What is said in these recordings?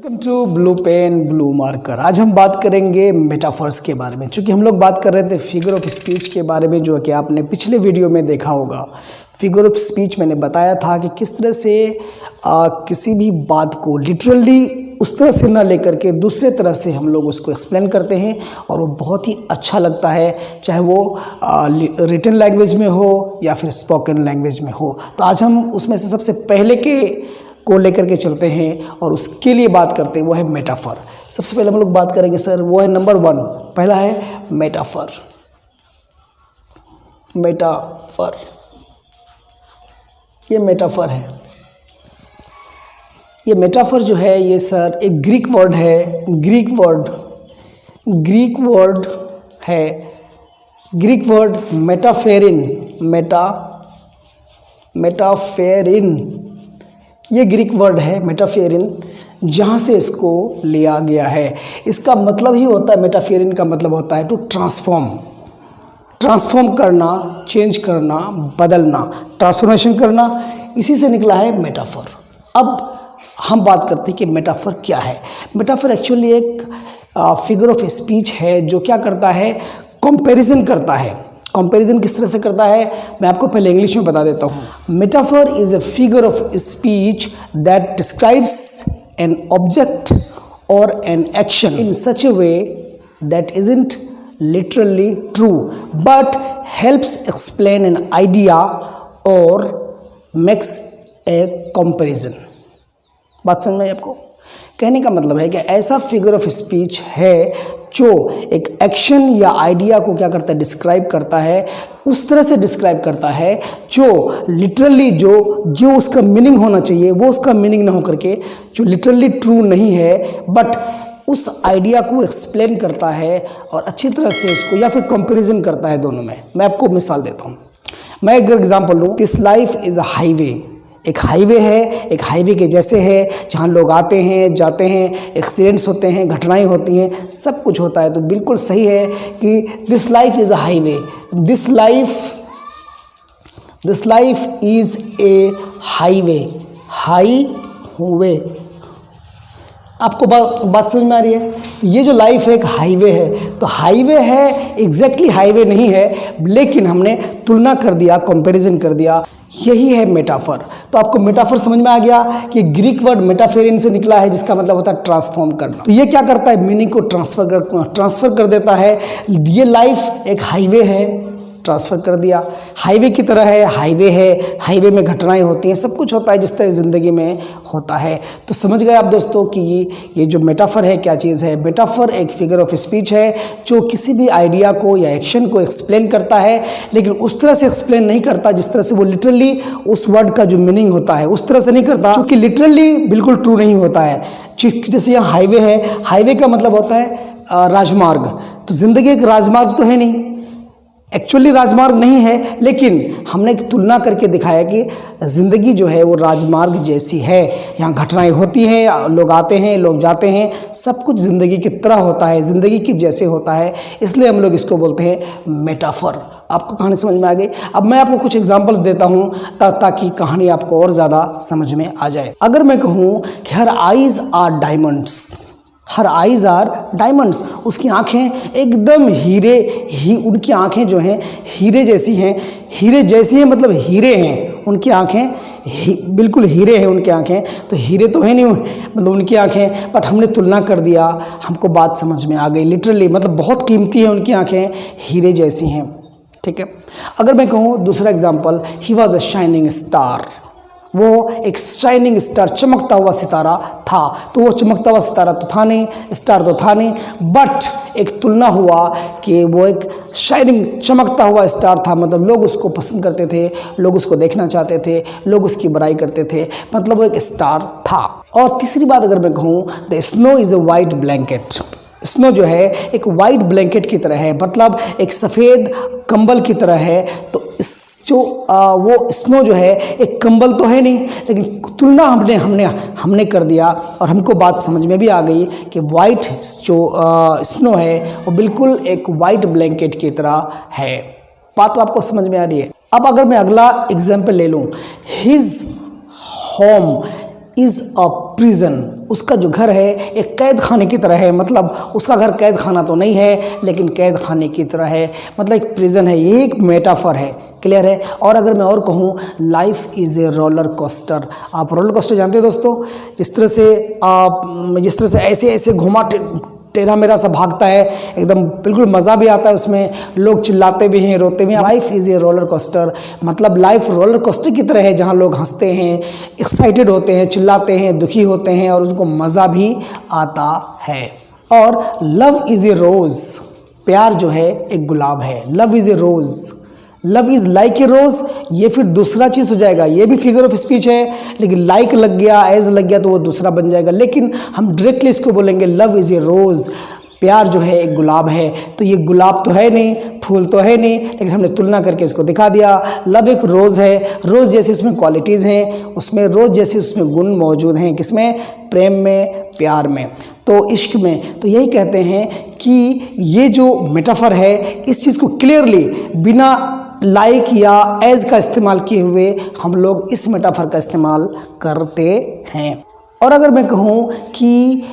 Welcome to blue pen blue marker. आज हम बात करेंगे मेटाफर्स के बारे में। चूँकि हम लोग बात कर रहे थे फिगर ऑफ स्पीच के बारे में, जो कि आपने पिछले वीडियो में देखा होगा। फिगर ऑफ स्पीच मैंने बताया था कि किस तरह से किसी भी बात को लिटरली उस तरह से ना लेकर के दूसरे तरह से हम लोग उसको एक्सप्लेन करते हैं और वो बहुत ही अच्छा लगता है, चाहे वो रिटन लैंग्वेज में हो या फिर स्पोकन लैंग्वेज में हो। तो आज हम उसमें से सबसे पहले को लेकर के चलते हैं और उसके लिए बात करते हैं, वो है मेटाफर। सबसे पहले हम लोग बात करेंगे सर, वो है नंबर 1, पहला है मेटाफर। मेटाफर, ये मेटाफर है। ये मेटाफर जो है ये सर एक ग्रीक वर्ड है। ग्रीक वर्ड है, ग्रीक वर्ड मेटाफेरिन, ये ग्रीक वर्ड है मेटाफेरिन, जहाँ से इसको लिया गया है। इसका मतलब ही होता है, मेटाफेरिन का मतलब होता है टू ट्रांसफॉर्म करना, चेंज करना, बदलना, ट्रांसफॉर्मेशन करना, इसी से निकला है मेटाफर। अब हम बात करते हैं कि मेटाफर क्या है। मेटाफर एक्चुअली एक फिगर ऑफ स्पीच है जो क्या करता है, कंपैरिजन करता है। कंपैरिजन किस तरह से करता है, मैं आपको पहले इंग्लिश में बता देता हूँ। Metaphor is a figure of speech that describes an object or an action in such a way that isn't literally true but helps explain an idea or makes a comparison. बात समझ में आई आपको? कहने का मतलब है कि ऐसा फिगर ऑफ स्पीच है जो एक एक्शन या आइडिया को क्या करता है, डिस्क्राइब करता है, उस तरह से डिस्क्राइब करता है जो लिटरली जो उसका मीनिंग होना चाहिए वो उसका मीनिंग ना हो करके, जो लिटरली ट्रू नहीं है बट उस आइडिया को एक्सप्लेन करता है और अच्छी तरह से उसको या फिर कंपैरिजन करता है दोनों में। मैं आपको मिसाल देता हूँ। मैं एक एग्जांपल लूँ, this life is a highway. एक हाईवे है, एक हाईवे के जैसे है जहाँ लोग आते हैं जाते हैं, एक्सीडेंट्स होते हैं, घटनाएं होती हैं, सब कुछ होता है। तो बिल्कुल सही है कि this life is a highway. This life is a highway. आपको बात समझ में आ रही है? ये जो लाइफ है एक हाईवे है, तो हाईवे है, एग्जैक्टली हाईवे नहीं है, लेकिन हमने तुलना कर दिया, कंपैरिजन कर दिया। यही है मेटाफर। तो आपको मेटाफर समझ में आ गया कि ग्रीक वर्ड मेटाफेरिन से निकला है, जिसका मतलब होता है ट्रांसफॉर्म करना। तो ये क्या करता है, मीनिंग को ट्रांसफर कर देता है। ये लाइफ एक हाईवे है, ट्रांसफ़र कर दिया, हाईवे की तरह है, हाईवे में घटनाएं होती हैं, सब कुछ होता है जिस तरह ज़िंदगी में होता है। तो समझ गए आप दोस्तों कि ये जो मेटाफर है क्या चीज़ है। मेटाफर एक फिगर ऑफ स्पीच है जो किसी भी आइडिया को या एक्शन को एक्सप्लेन करता है, लेकिन उस तरह से एक्सप्लेन नहीं करता जिस तरह से वो लिटरली उस वर्ड का जो मीनिंग होता है उस तरह से नहीं करता, क्योंकि लिटरली बिल्कुल ट्रू नहीं होता है। जैसे यहाँ हाईवे है, हाईवे का मतलब होता है राजमार्ग। तो ज़िंदगी एक राजमार्ग तो है नहीं, एक्चुअली राजमार्ग नहीं है, लेकिन हमने एक तुलना करके दिखाया कि ज़िंदगी जो है वो राजमार्ग जैसी है। यहाँ घटनाएं होती हैं, लोग आते हैं, लोग जाते हैं, सब कुछ ज़िंदगी की तरह होता है, ज़िंदगी की जैसे होता है, इसलिए हम लोग इसको बोलते हैं मेटाफर। आपको कहानी समझ में आ गई? अब मैं आपको कुछ एग्जांपल्स देता हूँ ताकि कहानी आपको और ज़्यादा समझ में आ जाए। अगर मैं कहूँ कि her eyes are diamonds, her eyes are diamonds, उसकी आँखें एकदम उनकी आँखें जो हैं हीरे जैसी हैं। हीरे जैसी हैं मतलब हीरे हैं उनकी आँखें, बिल्कुल हीरे हैं उनकी आँखें। तो हीरे तो है नहीं मतलब उनकी आँखें, बट हमने तुलना कर दिया, हमको बात समझ में आ गई। लिटरली मतलब बहुत कीमती है उनकी आँखें, हीरे जैसी हैं। ठीक है। अगर मैं कहूँ दूसरा example, he was a shining star, वो एक शाइनिंग स्टार, चमकता हुआ सितारा था। तो वो चमकता हुआ सितारा तो था नहीं, स्टार तो था नहीं, बट एक तुलना हुआ कि वो एक शाइनिंग चमकता हुआ स्टार था। मतलब लोग उसको पसंद करते थे, लोग उसको देखना चाहते थे, लोग उसकी बड़ाई करते थे, मतलब वो एक स्टार था। और तीसरी बात अगर मैं कहूँ, the snow is a white blanket. Snow जो है एक वाइट ब्लैंकेट की तरह है, मतलब एक सफ़ेद कंबल की तरह है। तो वो स्नो जो है एक कंबल तो है नहीं, लेकिन तुलना हमने कर दिया और हमको बात समझ में भी आ गई कि वाइट जो स्नो है वो बिल्कुल एक वाइट ब्लैंकेट की तरह है। बात तो आपको समझ में आ रही है। अब अगर मैं अगला एग्जाम्पल ले लूँ, his home is a prison, उसका जो घर है एक कैद खाने की तरह है। मतलब उसका घर कैद खाना तो नहीं है लेकिन कैद खाने की तरह है, मतलब एक प्रिजन है। ये एक मेटाफर है, क्लियर है। और अगर मैं और कहूँ, life is a roller coaster. आप रोलर कोस्टर जानते हो दोस्तों, जिस तरह से ऐसे ऐसे घुमा टेढ़ा मेरा सा भागता है, एकदम बिल्कुल मज़ा भी आता है उसमें, लोग चिल्लाते भी हैं, रोते भी हैं। Life is a roller coaster, मतलब लाइफ रोलर कोस्टर की तरह है, जहाँ लोग हंसते हैं, एक्साइटेड होते हैं, चिल्लाते हैं, दुखी होते हैं और उनको मज़ा भी आता है। और लव इज़ ए रोज़, प्यार जो है एक गुलाब है। Love is a rose, love is like a rose, ये फिर दूसरा चीज़ हो जाएगा। ये भी फिगर ऑफ स्पीच है, लेकिन लाइक लग गया, एज लग गया तो वो दूसरा बन जाएगा। लेकिन हम डायरेक्टली इसको बोलेंगे लव इज़ ए रोज़, प्यार जो है एक गुलाब है। तो ये गुलाब तो है नहीं, फूल तो है नहीं, लेकिन हमने तुलना करके इसको दिखा दिया। लव एक रोज़ है, रोज़ जैसी उसमें क्वालिटीज़ हैं, उसमें रोज़ जैसी उसमें गुण मौजूद हैं। किसमें? प्रेम में, प्यार में, तो इश्क में। तो यही कहते हैं कि ये जो मेटाफर है, इस चीज़ को क्लियरली बिना लाइक या एज का इस्तेमाल किए हुए हम लोग इस मेटाफर का इस्तेमाल करते हैं। और अगर मैं कहूँ कि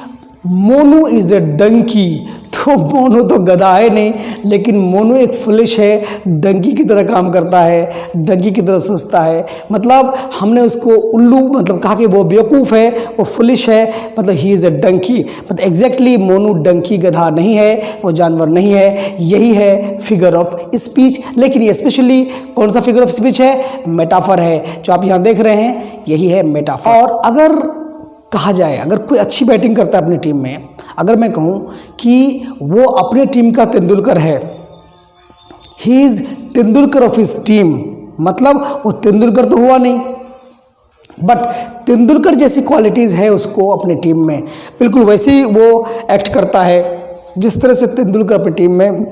मोनू इज़ ए डंकी, तो मोनू तो गधा है नहीं, लेकिन मोनू एक फुलिश है, डंकी की तरह काम करता है, डंकी की तरह सोचता है। मतलब हमने उसको उल्लू मतलब कहा कि वो बेवकूफ़ है, वो फुलिश है, मतलब ही इज़ ए डंकी। मतलब एग्जैक्टली मोनू डंकी, गधा नहीं है, वो जानवर नहीं है। यही है फिगर ऑफ स्पीच। लेकिन ये स्पेशली कौन सा फिगर ऑफ स्पीच है? मेटाफर है, जो आप यहाँ देख रहे हैं, यही है मेटाफर। और अगर कहा जाए, अगर कोई अच्छी बैटिंग करता है अपनी टीम में, अगर मैं कहूँ कि वो अपने टीम का तेंदुलकर है, he is Tendulkar of his team, मतलब वो तेंदुलकर तो हुआ नहीं, बट तेंदुलकर जैसी क्वालिटीज़ है उसको अपनी टीम में, बिल्कुल वैसे ही वो एक्ट करता है जिस तरह से तेंदुलकर अपनी टीम में,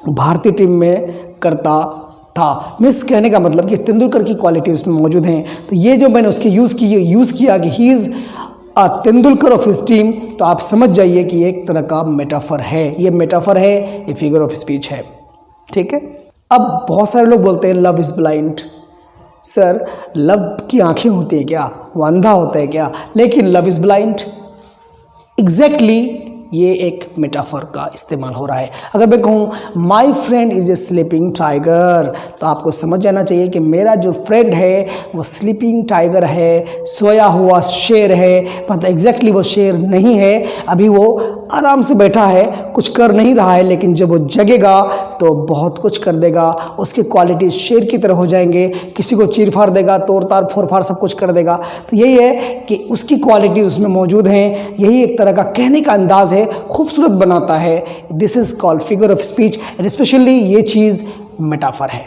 भारतीय टीम में करता था। मिस कहने का मतलब कि तेंदुलकर की क्वालिटी उसमें मौजूद हैं। तो ये जो मैंने उसके यूज़ किया कि he is a Tendulkar of his team, तो आप समझ जाइए कि एक तरह का मेटाफर है। ये मेटाफर है, ये फिगर ऑफ स्पीच है, ठीक है। अब बहुत सारे लोग बोलते हैं love is blind. Sir, love की आंखें होती है क्या? वो अंधा होता है क्या? लेकिन लव इज़ ब्लाइंड, एग्जैक्टली ये एक मेटाफर का इस्तेमाल हो रहा है। अगर मैं कहूँ my friend is a sleeping tiger, तो आपको समझ जाना चाहिए कि मेरा जो फ्रेंड है वो स्लीपिंग टाइगर है, सोया हुआ शेर है। मतलब एग्जैक्टली वो शेर नहीं है, अभी वो आराम से बैठा है, कुछ कर नहीं रहा है, लेकिन जब वो जगेगा तो बहुत कुछ कर देगा। उसकी क्वालिटी शेर की तरह हो जाएंगे, किसी को चीर फाड़ देगा, तोड़ ताड़ फोड़ फाड़ सब कुछ कर देगा। तो यही है कि उसकी क्वालिटी उसमें मौजूद हैं। यही एक तरह का कहने का अंदाज़ है, खूबसूरत बनाता है। This is called figure of speech and specially ये चीज़ मेटाफर है,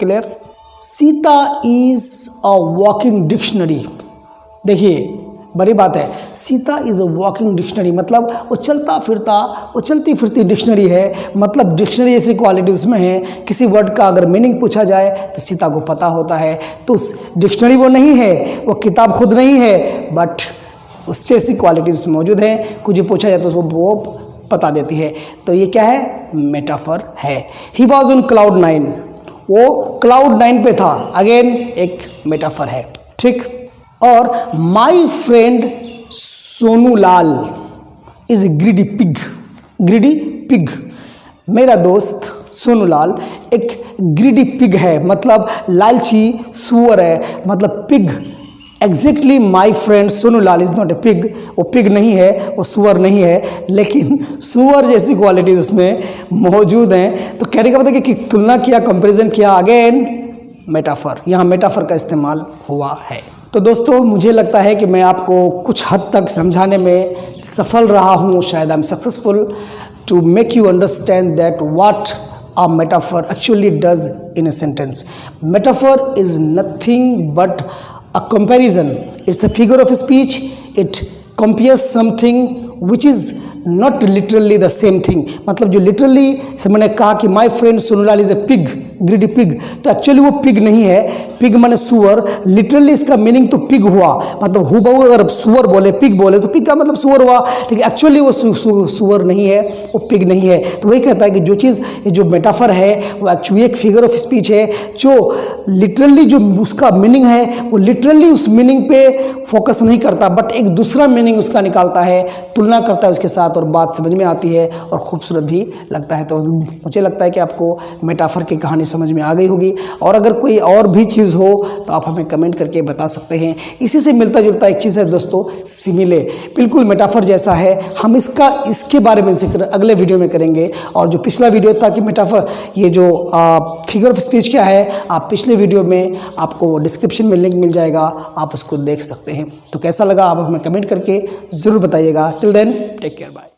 clear. Sita is a walking dictionary. देखिए बड़ी बात है, Sita is a walking dictionary, मतलब वो चलता फिरता, वो चलती फिरती डिक्शनरी है। मतलब डिक्शनरी जैसी क्वालिटी उसमें है, किसी वर्ड का अगर मीनिंग पूछा जाए तो सीता को पता होता है। तो डिक्शनरी वो नहीं है, वो किताब खुद नहीं है, बट उस जैसी क्वालिटीज़ मौजूद हैं। कुछ भी पूछा जाए तो वो पता देती है। तो ये क्या है? मेटाफर है। ही वॉज ऑन क्लाउड 9, वो क्लाउड 9 पे था, अगेन एक मेटाफर है, ठीक। और my friend Sonu Lal is a greedy pig, greedy pig, मेरा दोस्त सोनू लाल एक ग्रीडी पिग है, मतलब लालची सुअर है, मतलब pig. Exactly my friend Sonu Lal is not a pig, वो पिग नहीं है, वो सुअर नहीं है, लेकिन सुअर जैसी क्वालिटीज उसमें मौजूद हैं। तो कहने का मतलब कि तुलना किया, कंपैरिजन किया, अगेन मेटाफर, यहाँ मेटाफर का इस्तेमाल हुआ है। तो दोस्तों मुझे लगता है कि मैं आपको कुछ हद तक समझाने में सफल रहा हूँ, शायद I am successful to make you understand that what a metaphor actually does in a sentence. Metaphor is nothing but a comparison. It's a figure of speech. It compares something which is not literally the same thing. मतलब जो literally से मैंने कहा कि my friend सोनूलाल is a pig, greedy pig, तो actually वो pig नहीं है, पिग माने सुअर, लिटरली इसका मीनिंग तो पिग हुआ, मतलब हुबहू अगर सुअर बोले पिग बोले तो पिग का मतलब सुअर हुआ, लेकिन एक्चुअली वो सुअर नहीं है, वो पिग नहीं है। तो वही कहता है कि जो चीज़, जो मेटाफर है वो एक्चुअली एक फिगर ऑफ स्पीच है, जो लिटरली जो उसका मीनिंग है वो लिटरली उस मीनिंग पे फोकस नहीं करता, बट एक दूसरा मीनिंग उसका निकालता है, तुलना करता है उसके साथ, और बात समझ में आती है और खूबसूरत भी लगता है। तो मुझे लगता है कि आपको मेटाफर की कहानी समझ में आ गई होगी, और अगर कोई और भी चीज़ हो तो आप हमें कमेंट करके बता सकते हैं। इसी से मिलता जुलता एक चीज़ है दोस्तों, सिमिले, बिल्कुल मेटाफर जैसा है। हम इसके बारे में जिक्र अगले वीडियो में करेंगे, और जो पिछला वीडियो था कि मेटाफर, ये जो फिगर ऑफ स्पीच क्या है, आप पिछले वीडियो में आपको डिस्क्रिप्शन में लिंक मिल जाएगा, आप उसको देख सकते हैं। तो कैसा लगा आप हमें कमेंट करके ज़रूर बताइएगा। Till then take care, bye.